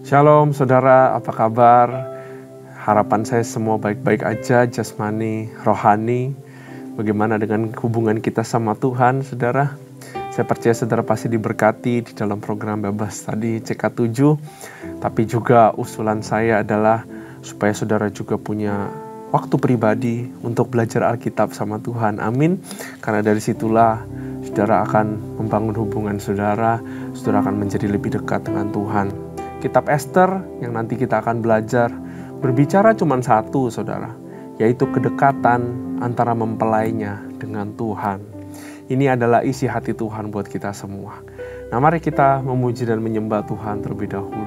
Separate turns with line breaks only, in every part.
Shalom saudara, apa kabar? Harapan saya semua baik-baik aja, jasmani, rohani. Bagaimana dengan hubungan kita sama Tuhan, saudara? Saya percaya saudara pasti diberkati di dalam program Bebas tadi CK7. Tapi juga usulan saya adalah supaya saudara juga punya waktu pribadi untuk belajar Alkitab sama Tuhan. Amin. Karena dari situlah saudara akan membangun hubungan saudara akan menjadi lebih dekat dengan Tuhan. Kitab Ester yang nanti kita akan belajar berbicara cuma satu, saudara, yaitu kedekatan antara mempelainya dengan Tuhan. Ini adalah isi hati Tuhan buat kita semua. Nah, mari kita memuji dan menyembah Tuhan terlebih dahulu.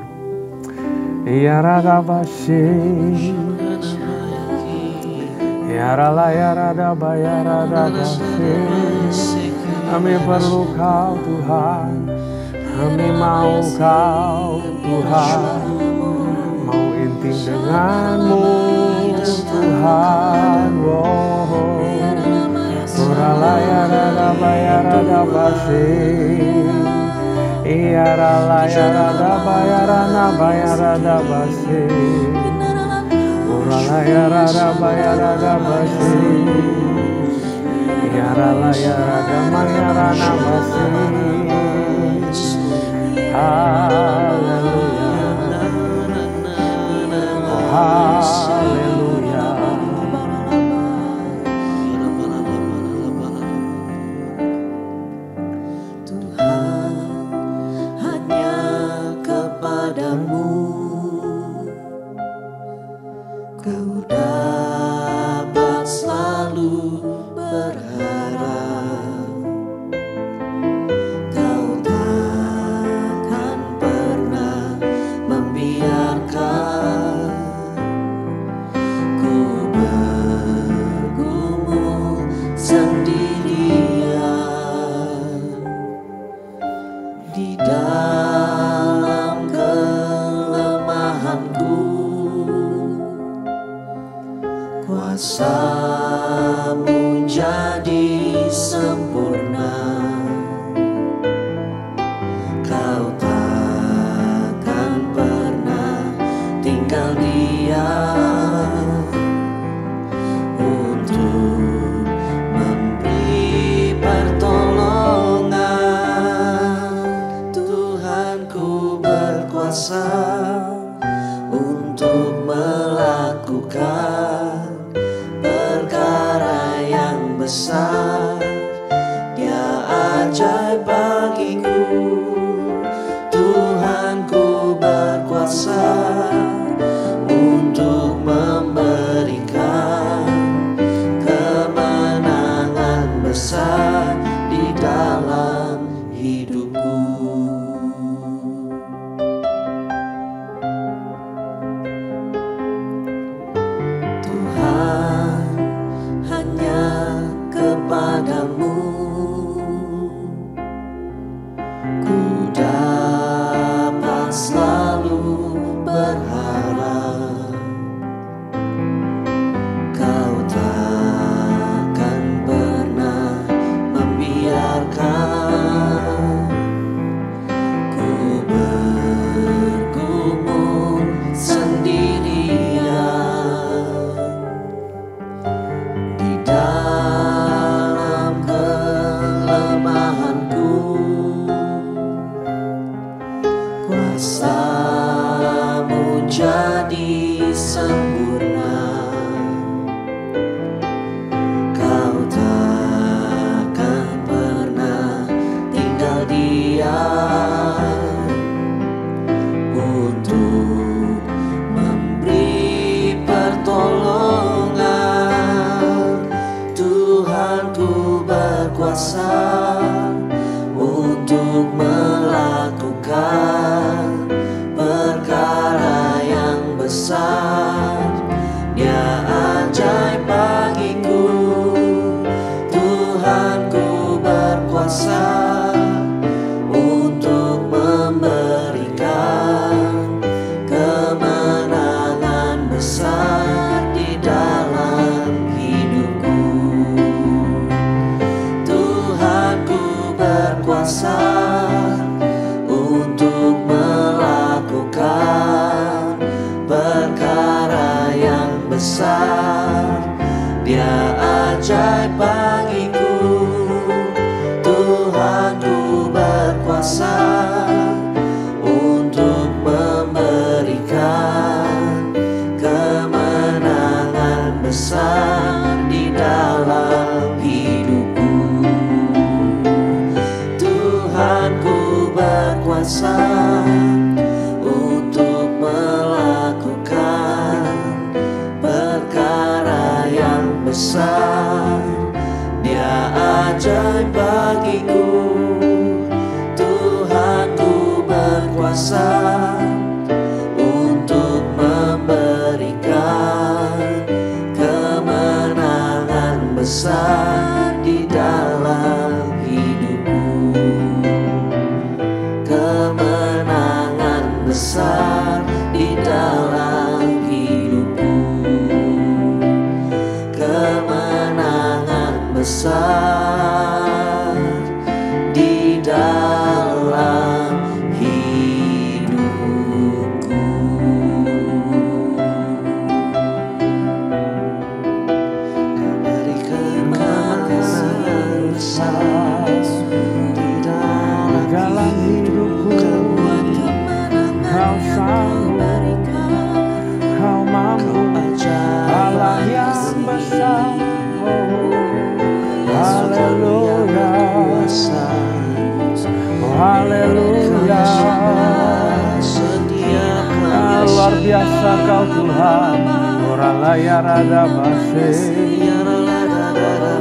Ya Radabashe, ya Rala ya Radaba ya Radabashe. Kami perlu Kau Tuhan. Kami mau Kau Tuhan, mau intim denganmu Tuhan. Rala ya Radaba ya Radabashe, iya Rala ya Radaba ya Radaba ya Radabashe, Rala ya Radaba ya Radabashe, iya Rala ya Radaba ya Radabashe. Haleluya, oh haleluya.
Tuhan, hanya kepadamu ku dapat selalu berharap. Kuasa-Mu jadi sempurna, Kau takkan pernah tinggal diam untuk memberi pertolongan. Tuhanku berkuasa untuk melakukan perkara yang besar. Dia ajaib bagiku. Tuhanku berkuasa untuk memberikan kemenangan besar di dalam hidupku. Padamu ku dapat selalu berharap. Kau takkan pernah membiarkan ku bergumul sendirian di dalam kelemahanku. Kuasa-Mu jadi sempurna, Kau takkan pernah tinggal diam untuk memberi pertolongan. Tuhanku berkuasa untuk melakukan untuk memberikan kemenangan besar di dalam hidupku. Kemenangan besar di dalam hidupku. Kemenangan besar di dalam hidupku. Berikan kemenangan besar di dalam hidupku.
Kau sanggup, Kau mampu, Allah yang besar. Haleluya, haleluya. Luar biasa Kau Tuhan. Oralaya rada base,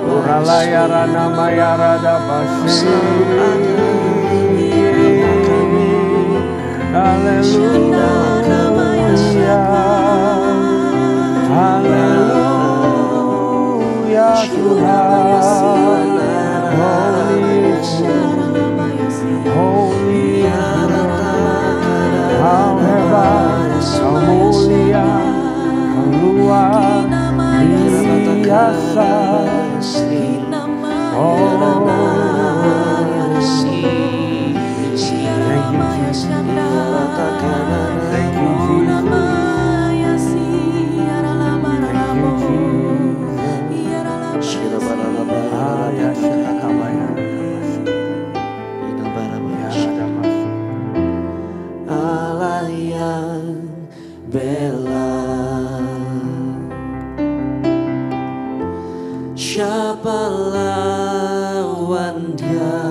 oralaya rada maya rada base. Haleluya, haleluya Tuhan. Holy, Kau hebat, Kau mulia, Kau luar biasa.
Allah yang bela, siapa lawan Dia?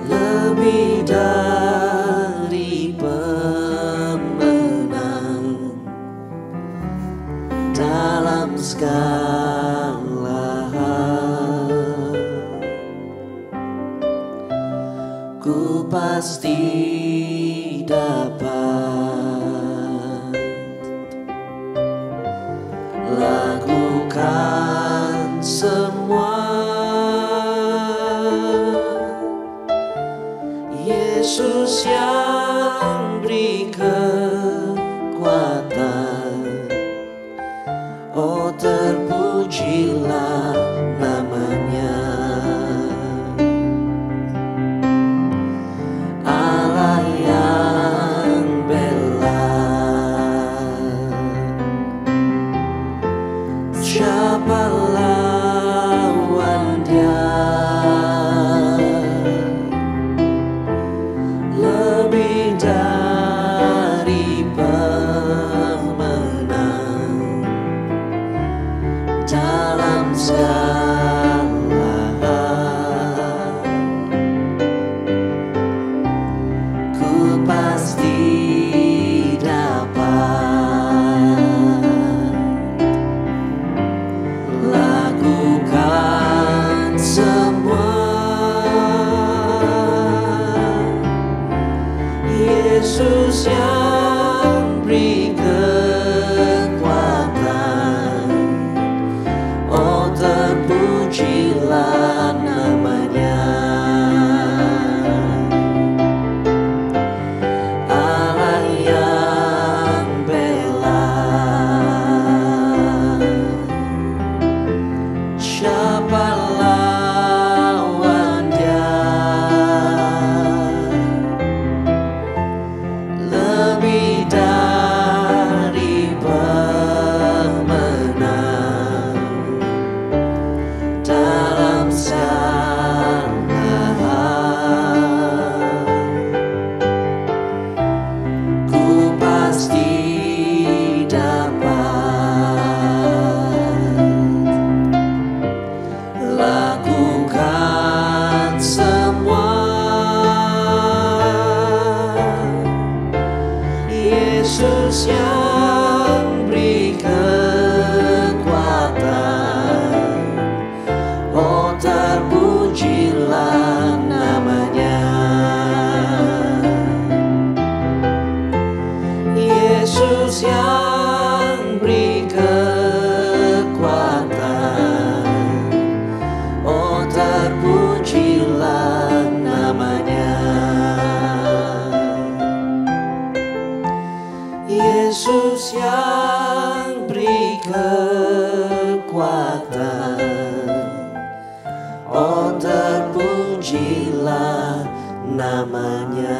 Lebih dari pemenang dalam segala hal. Ku pasti dapat lakukan semua. Yesus yang beri kekuatan, oh terpujilah namanya. Allah yang bela, siapa lawan Dia? Lebih dari pemenang dalam segala hal. Ku pasti dapat lakukan semua. Yesus yang beri kekuatan, oh terpujilah namanya. Allah yang bela, siapa lawan Dia? namanya.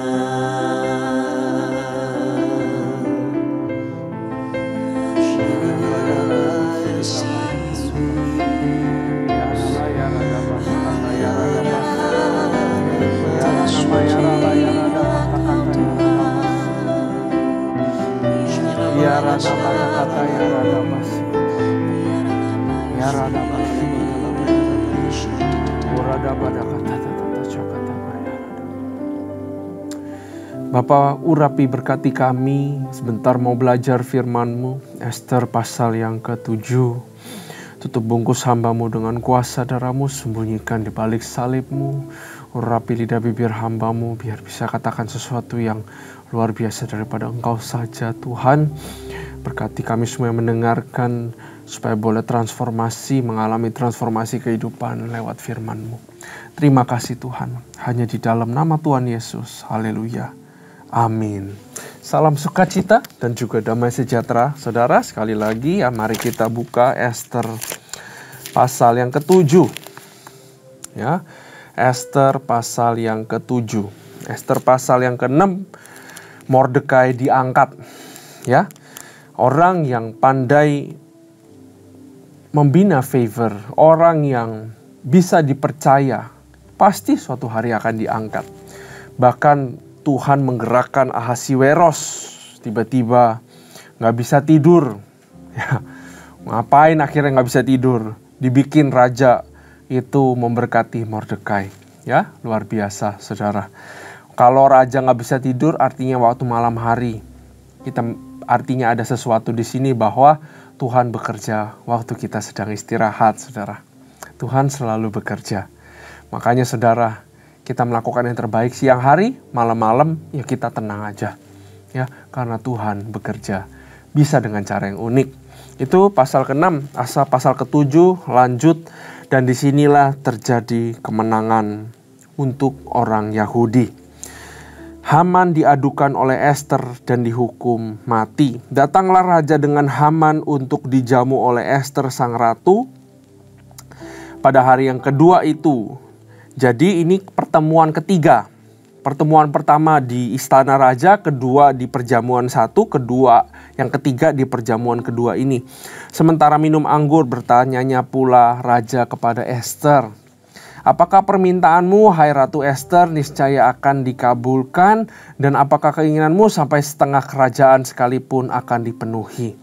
Bapa, urapi berkati kami, sebentar mau belajar firman-Mu, Ester pasal yang ke-7. Tutup bungkus hamba-Mu dengan kuasa darah-Mu, sembunyikan di balik salib-Mu. Urapi lidah bibir hamba-Mu, biar bisa katakan sesuatu yang luar biasa daripada Engkau saja, Tuhan. Berkati kami semua yang mendengarkan, supaya boleh transformasi, mengalami transformasi kehidupan lewat firman-Mu. Terima kasih Tuhan, hanya di dalam nama Tuhan Yesus, haleluya. Amin. Salam sukacita dan juga damai sejahtera. Saudara, sekali lagi mari kita buka Ester pasal yang ke-7. Ya. Ester pasal yang ke-7. Ester pasal yang ke-6, Mordekai diangkat. Ya. Orang yang pandai membina favor, orang yang bisa dipercaya, pasti suatu hari akan diangkat. Bahkan Tuhan menggerakkan Ahasiweros, tiba-tiba nggak bisa tidur. Ya, ngapain akhirnya nggak bisa tidur? Dibikin raja itu memberkati Mordekai. Ya, luar biasa, saudara. Kalau raja nggak bisa tidur, artinya waktu malam hari. Artinya ada sesuatu di sini bahwa Tuhan bekerja waktu kita sedang istirahat, saudara. Tuhan selalu bekerja. Makanya, saudara, kita melakukan yang terbaik siang hari, malam-malam, ya kita tenang aja. Ya, karena Tuhan bekerja. Bisa dengan cara yang unik. Itu pasal ke-6, pasal ke-7 lanjut. Dan disinilah terjadi kemenangan untuk orang Yahudi. Haman diadukan oleh Ester dan dihukum mati. Datanglah raja dengan Haman untuk dijamu oleh Ester sang ratu. Pada hari yang kedua itu, jadi ini pertemuan ketiga. Pertemuan pertama di istana raja, kedua di perjamuan satu, yang ketiga di perjamuan kedua ini. Sementara minum anggur, bertanyanya pula raja kepada Ester, apakah permintaanmu, hai Ratu Ester, niscaya akan dikabulkan, dan apakah keinginanmu sampai setengah kerajaan sekalipun akan dipenuhi?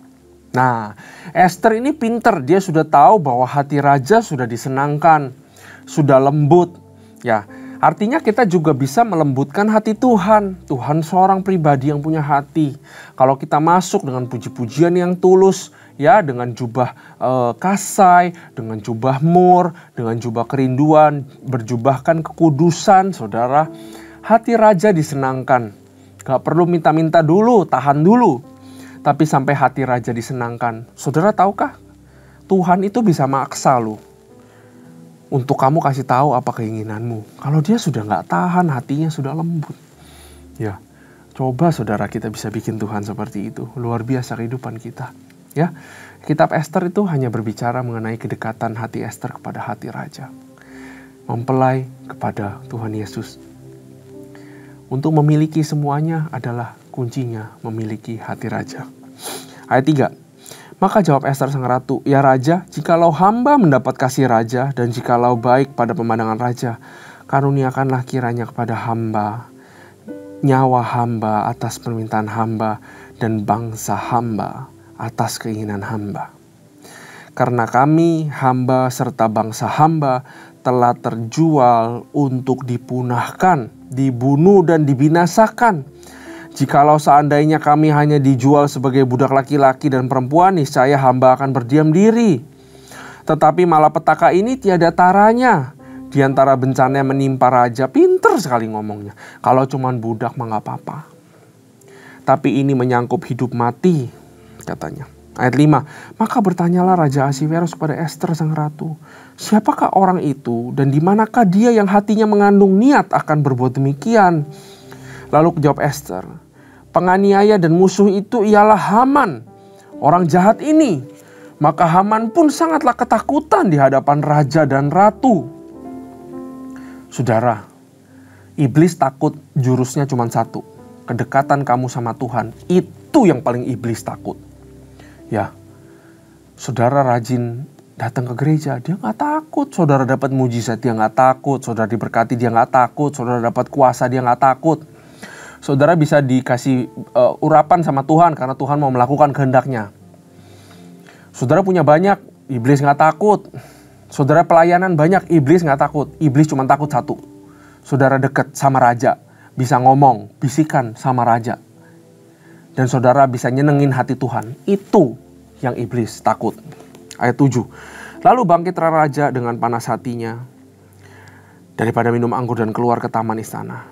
Nah, Ester ini pinter, dia sudah tahu bahwa hati raja sudah disenangkan, sudah lembut. Ya, artinya kita juga bisa melembutkan hati Tuhan. Tuhan seorang pribadi yang punya hati. Kalau kita masuk dengan puji-pujian yang tulus, ya, dengan jubah kasai, dengan jubah mur, dengan jubah kerinduan, berjubahkan kekudusan, saudara, hati raja disenangkan. Gak perlu minta-minta dulu, tahan dulu. Tapi sampai hati raja disenangkan. Saudara tahukah? Tuhan itu bisa maksa loh. Untuk kamu kasih tahu apa keinginanmu. Kalau dia sudah gak tahan, hatinya sudah lembut. Ya, coba saudara kita bisa bikin Tuhan seperti itu. Luar biasa kehidupan kita. Ya, kitab Ester itu hanya berbicara mengenai kedekatan hati Ester kepada hati raja. Mempelai kepada Tuhan Yesus. Untuk memiliki semuanya adalah kuncinya memiliki hati raja. Ayat 3. Maka jawab Ester sang ratu, ya raja, jikalau hamba mendapat kasih raja, dan jikalau baik pada pemandangan raja, karuniakanlah kiranya kepada hamba, nyawa hamba atas permintaan hamba, dan bangsa hamba atas keinginan hamba. Karena kami, hamba serta bangsa hamba, telah terjual untuk dipunahkan, dibunuh dan dibinasakan. Jikalau seandainya kami hanya dijual sebagai budak laki-laki dan perempuan, niscaya hamba akan berdiam diri. Tetapi malapetaka ini tiada taranya. Di antara bencana yang menimpa raja, pinter sekali ngomongnya. Kalau cuman budak mah gak apa-apa. Tapi ini menyangkut hidup mati, katanya. Ayat 5. Maka bertanyalah Raja Ahasiweros kepada Ester sang ratu, siapakah orang itu dan di manakah dia yang hatinya mengandung niat akan berbuat demikian? Lalu jawab Ester, penganiaya dan musuh itu ialah Haman, orang jahat ini. Maka Haman pun sangatlah ketakutan di hadapan raja dan ratu. Saudara, Iblis takut jurusnya cuma satu. Kedekatan kamu sama Tuhan. Itu yang paling iblis takut. Ya, saudara rajin datang ke gereja, dia gak takut. Saudara dapat mujizat, dia gak takut. Saudara diberkati, dia gak takut. Saudara dapat kuasa, dia gak takut. Saudara bisa dikasih urapan sama Tuhan karena Tuhan mau melakukan kehendaknya. Saudara punya banyak, iblis gak takut. Saudara pelayanan banyak, iblis gak takut. Iblis cuma takut satu. Saudara dekat sama raja, bisa ngomong, bisikan sama raja. Dan saudara bisa nyenengin hati Tuhan. Itu yang iblis takut. Ayat 7. Lalu bangkitlah raja dengan panas hatinya daripada minum anggur dan keluar ke taman istana.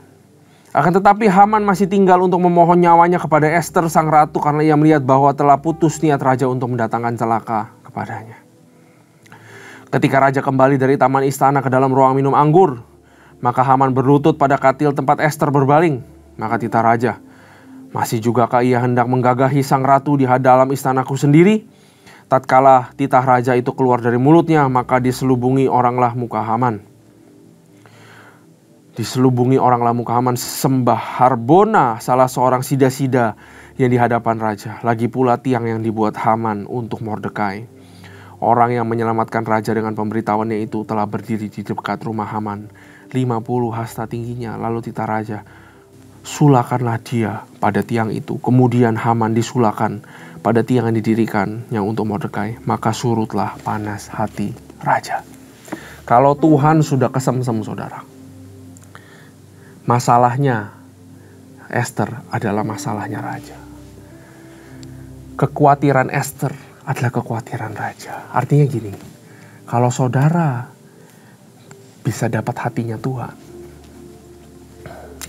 Akan tetapi Haman masih tinggal untuk memohon nyawanya kepada Ester sang ratu karena ia melihat bahwa telah putus niat raja untuk mendatangkan celaka kepadanya. Ketika raja kembali dari taman istana ke dalam ruang minum anggur, maka Haman berlutut pada katil tempat Ester berbaring. Maka titah raja, masih jugakah ia hendak menggagahi sang ratu di dalam istanaku sendiri? Tatkala titah raja itu keluar dari mulutnya, maka diselubungi oranglah muka Haman. Diselubungi oranglah muka Haman sembah Harbona, salah seorang sida-sida yang di hadapan raja. Lagi pula tiang yang dibuat Haman untuk Mordekai. Orang yang menyelamatkan raja dengan pemberitahuannya itu telah berdiri di dekat rumah Haman, 50 hasta tingginya. Lalu titah raja, sulakanlah dia pada tiang itu. Kemudian Haman disulakan pada tiang yang didirikan yang untuk Mordekai. Maka surutlah panas hati raja. Kalau Tuhan sudah kesemsem saudara, masalahnya Ester adalah masalahnya raja. Kekhawatiran Ester adalah kekhawatiran raja. Artinya gini, kalau saudara bisa dapat hatinya Tuhan,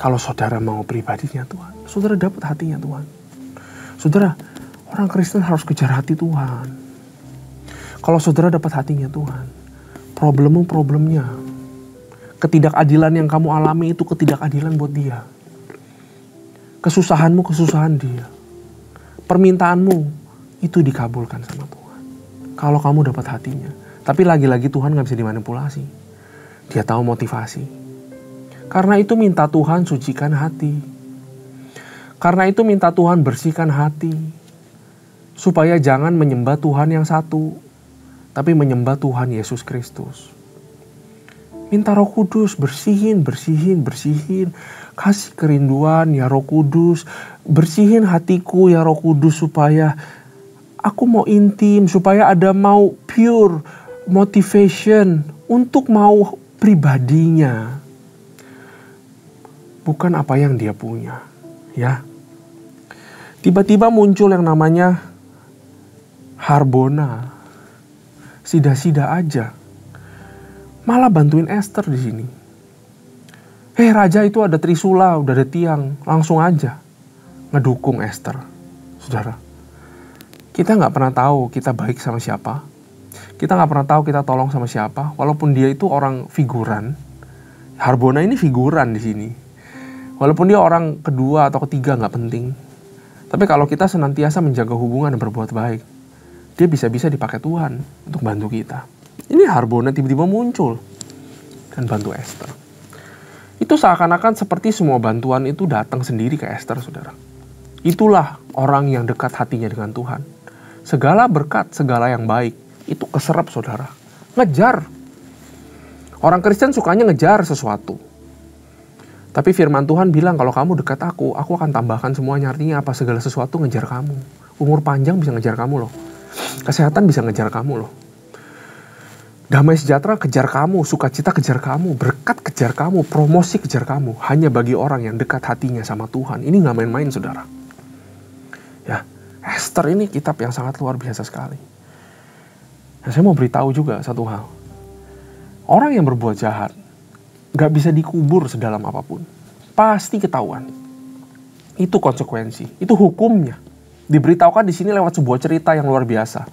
kalau saudara mau pribadinya Tuhan, saudara dapat hatinya Tuhan. Saudara, orang Kristen harus kejar hati Tuhan. Kalau saudara dapat hatinya Tuhan, problemnya, ketidakadilan yang kamu alami itu ketidakadilan buat dia. Kesusahanmu kesusahan dia. Permintaanmu itu dikabulkan sama Tuhan. Kalau kamu dapat hatinya. Tapi lagi-lagi Tuhan gak bisa dimanipulasi. Dia tahu motivasi. Karena itu minta Tuhan sucikan hati. Karena itu minta Tuhan bersihkan hati. Supaya jangan menyembah Tuhan yang satu, tapi menyembah Tuhan Yesus Kristus. Minta Roh Kudus bersihin. Kasih kerinduan ya Roh Kudus. Bersihin hatiku ya Roh Kudus supaya aku mau intim. Supaya ada mau pure motivation untuk mau pribadinya. Bukan apa yang dia punya. Ya. Tiba-tiba muncul yang namanya Harbona. Sida-sida aja. Malah bantuin Ester di sini. Raja itu ada trisula, udah ada tiang, langsung aja ngedukung Ester. Saudara, kita nggak pernah tahu kita baik sama siapa. Kita nggak pernah tahu kita tolong sama siapa. Walaupun dia itu orang figuran, Harbona ini figuran di sini. Walaupun dia orang kedua atau ketiga nggak penting. Tapi kalau kita senantiasa menjaga hubungan dan berbuat baik, dia bisa-bisa dipakai Tuhan untuk bantu kita. Ini Harbona tiba-tiba muncul dan bantu Ester. Itu seakan-akan seperti semua bantuan itu datang sendiri ke Ester, saudara. Itulah orang yang dekat hatinya dengan Tuhan. Segala berkat, segala yang baik, itu keserap, saudara. Ngejar. Orang Kristen sukanya ngejar sesuatu. Tapi firman Tuhan bilang kalau kamu dekat aku akan tambahkan semuanya. Artinya apa? Segala sesuatu ngejar kamu. Umur panjang bisa ngejar kamu loh. Kesehatan bisa ngejar kamu loh. Damai sejahtera kejar kamu, sukacita kejar kamu, berkat kejar kamu, promosi kejar kamu. Hanya bagi orang yang dekat hatinya sama Tuhan. Ini gak main-main, saudara. Ya, Ester ini kitab yang sangat luar biasa sekali. Nah, saya mau beritahu juga satu hal. Orang yang berbuat jahat gak bisa dikubur sedalam apapun. Pasti ketahuan. Itu konsekuensi, itu hukumnya. Diberitahukan di sini lewat sebuah cerita yang luar biasa.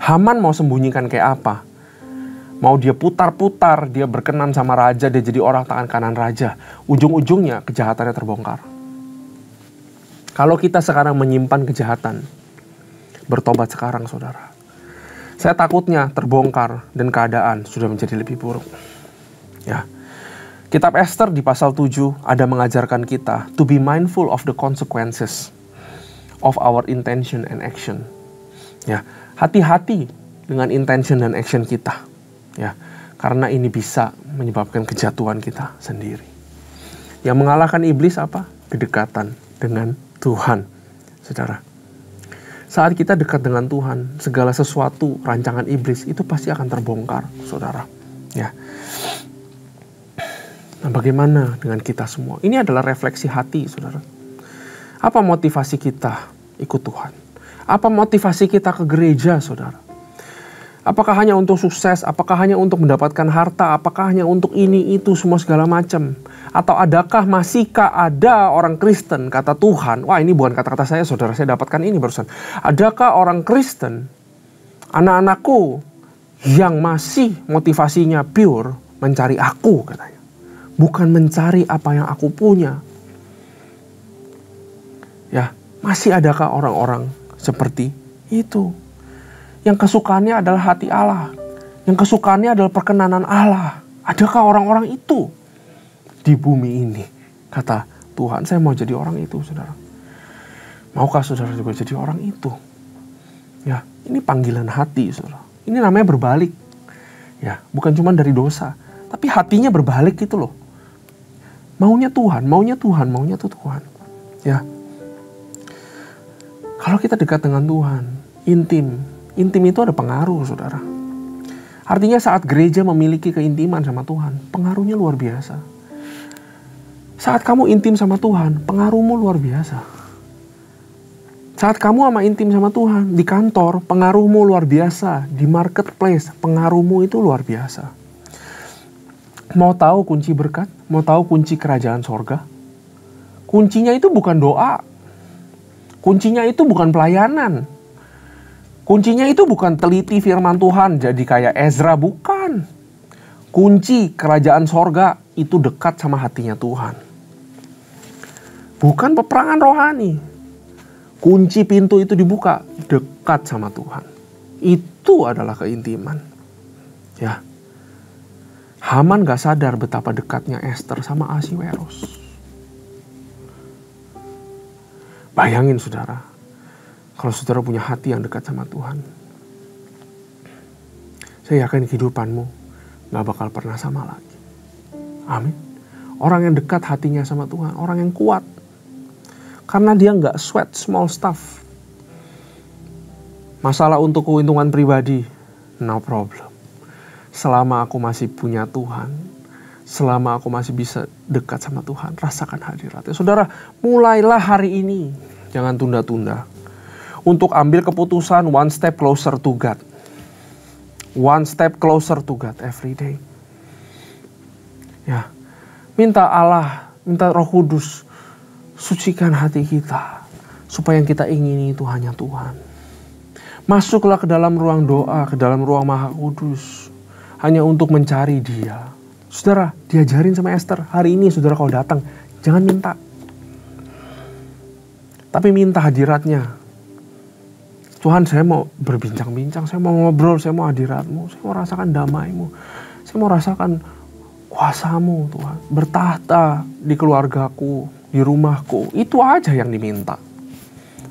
Haman mau sembunyikan kayak apa? Mau dia putar-putar, dia berkenan sama raja, dia jadi orang tangan kanan raja. Ujung-ujungnya kejahatannya terbongkar. Kalau kita sekarang menyimpan kejahatan, bertobat sekarang, saudara. Saya takutnya terbongkar dan keadaan sudah menjadi lebih buruk. Ya, Kitab Esther di pasal 7 ada mengajarkan kita to be mindful of the consequences of our intention and action. Ya, hati-hati dengan intention dan action kita. Ya, karena ini bisa menyebabkan kejatuhan kita sendiri. Yang mengalahkan iblis apa? Kedekatan dengan Tuhan. Saudara, saat kita dekat dengan Tuhan, segala sesuatu rancangan iblis itu pasti akan terbongkar, saudara. Ya. Nah, bagaimana dengan kita semua? Ini adalah refleksi hati, saudara. Apa motivasi kita ikut Tuhan? Apa motivasi kita ke gereja, saudara? Apakah hanya untuk sukses? Apakah hanya untuk mendapatkan harta? Apakah hanya untuk ini, itu, semua segala macam? Atau adakah masihkah ada orang Kristen, kata Tuhan? Wah, ini bukan kata-kata saya, saudara. Saya dapatkan ini barusan. Adakah orang Kristen, anak-anakku, yang masih motivasinya pure mencari aku, katanya. Bukan mencari apa yang aku punya. Ya, masih adakah orang-orang seperti itu? Yang kesukaannya adalah hati Allah. Yang kesukaannya adalah perkenanan Allah. Adakah orang-orang itu di bumi ini? Kata Tuhan, saya mau jadi orang itu, saudara. Maukah saudara juga jadi orang itu? Ya, ini panggilan hati, saudara. Ini namanya berbalik. Ya, bukan cuma dari dosa, tapi hatinya berbalik gitu loh. Maunya Tuhan, maunya Tuhan, maunya Tuhan. Ya. Kalau kita dekat dengan Tuhan, intim itu ada pengaruh, saudara. Artinya saat gereja memiliki keintiman sama Tuhan, pengaruhnya luar biasa. Saat kamu intim sama Tuhan, pengaruhmu luar biasa. Saat kamu intim sama Tuhan, di kantor, pengaruhmu luar biasa. Di marketplace, pengaruhmu itu luar biasa. Mau tahu kunci berkat? Mau tahu kunci kerajaan sorga? Kuncinya itu bukan doa. Kuncinya itu bukan pelayanan. Kuncinya itu bukan teliti firman Tuhan jadi kayak Ezra, bukan. Kunci kerajaan sorga itu dekat sama hatinya Tuhan. Bukan peperangan rohani. Kunci pintu itu dibuka dekat sama Tuhan. Itu adalah keintiman. Ya. Haman gak sadar betapa dekatnya Esther sama Ahasiweros. Bayangin, saudara, kalau saudara punya hati yang dekat sama Tuhan, saya yakin kehidupanmu gak bakal pernah sama lagi. Amin. Orang yang dekat hatinya sama Tuhan, orang yang kuat. Karena dia gak sweat small stuff. Masalah untuk keuntungan pribadi, no problem. Selama aku masih punya Tuhan, selama aku masih bisa dekat sama Tuhan, rasakan hadiratnya. Saudara, mulailah hari ini. Jangan tunda-tunda. Untuk ambil keputusan one step closer to God. One step closer to God every day. Ya, minta Allah, minta Roh Kudus, sucikan hati kita. Supaya yang kita ingini itu hanya Tuhan. Masuklah ke dalam ruang doa, ke dalam ruang Maha Kudus. Hanya untuk mencari Dia. Saudara, diajarin sama Esther. Hari ini saudara kalau datang, jangan minta. Tapi minta hadiratnya. Tuhan, saya mau berbincang-bincang, saya mau ngobrol, saya mau hadirat-Mu, saya mau rasakan damai-Mu. Saya mau rasakan kuasa-Mu, Tuhan. Bertahta di keluargaku, di rumahku. Itu aja yang diminta.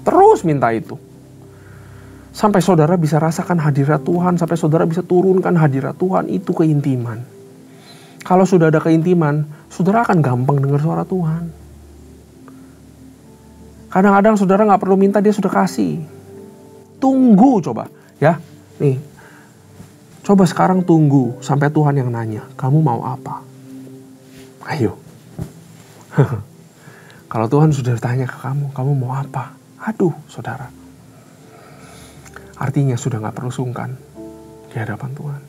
Terus minta itu. Sampai saudara bisa rasakan hadirat Tuhan, sampai saudara bisa turunkan hadirat Tuhan, itu keintiman. Kalau sudah ada keintiman, saudara akan gampang dengar suara Tuhan. Kadang-kadang saudara gak perlu minta, Dia sudah kasih. Tunggu coba, ya. Nih, coba sekarang tunggu sampai Tuhan yang nanya, kamu mau apa? Ayo. Kalau Tuhan sudah tanya ke kamu mau apa? Aduh, saudara. Artinya sudah gak perlu sungkan di hadapan Tuhan.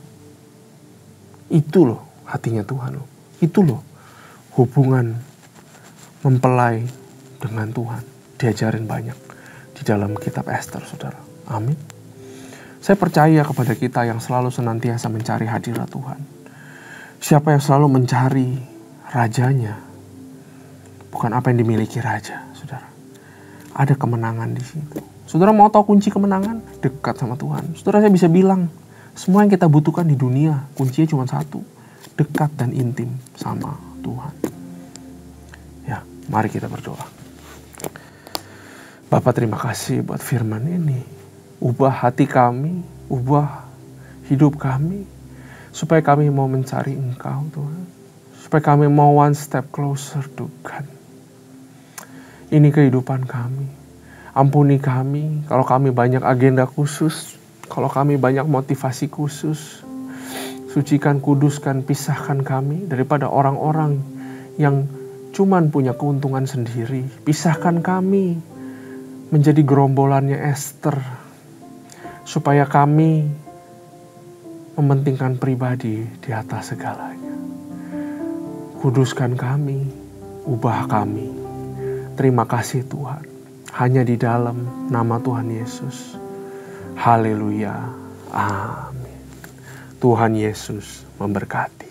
Itu loh hatinya Tuhan loh. Itu loh hubungan mempelai dengan Tuhan. Diajarin banyak di dalam kitab Esther, saudara. Amin. Saya percaya kepada kita yang selalu senantiasa mencari hadirat Tuhan. Siapa yang selalu mencari rajanya, bukan apa yang dimiliki raja, saudara. Ada kemenangan di situ. Saudara mau tahu kunci kemenangan? Dekat sama Tuhan. Saudara, saya bisa bilang, semua yang kita butuhkan di dunia, kuncinya cuma satu. Dekat dan intim sama Tuhan. Ya, mari kita berdoa. Bapa, terima kasih buat firman ini. Ubah hati kami, ubah hidup kami, supaya kami mau mencari Engkau Tuhan. Supaya kami mau one step closer to God. Ini kehidupan kami. Ampuni kami kalau kami banyak agenda khusus, kalau kami banyak motivasi khusus. Sucikan, kuduskan, pisahkan kami daripada orang-orang yang cuman punya keuntungan sendiri. Pisahkan kami menjadi gerombolannya Esther, supaya kami mementingkan pribadi di atas segalanya. Kuduskan kami, ubah kami. Terima kasih Tuhan. Hanya di dalam nama Tuhan Yesus. Haleluya. Amin. Tuhan Yesus memberkati.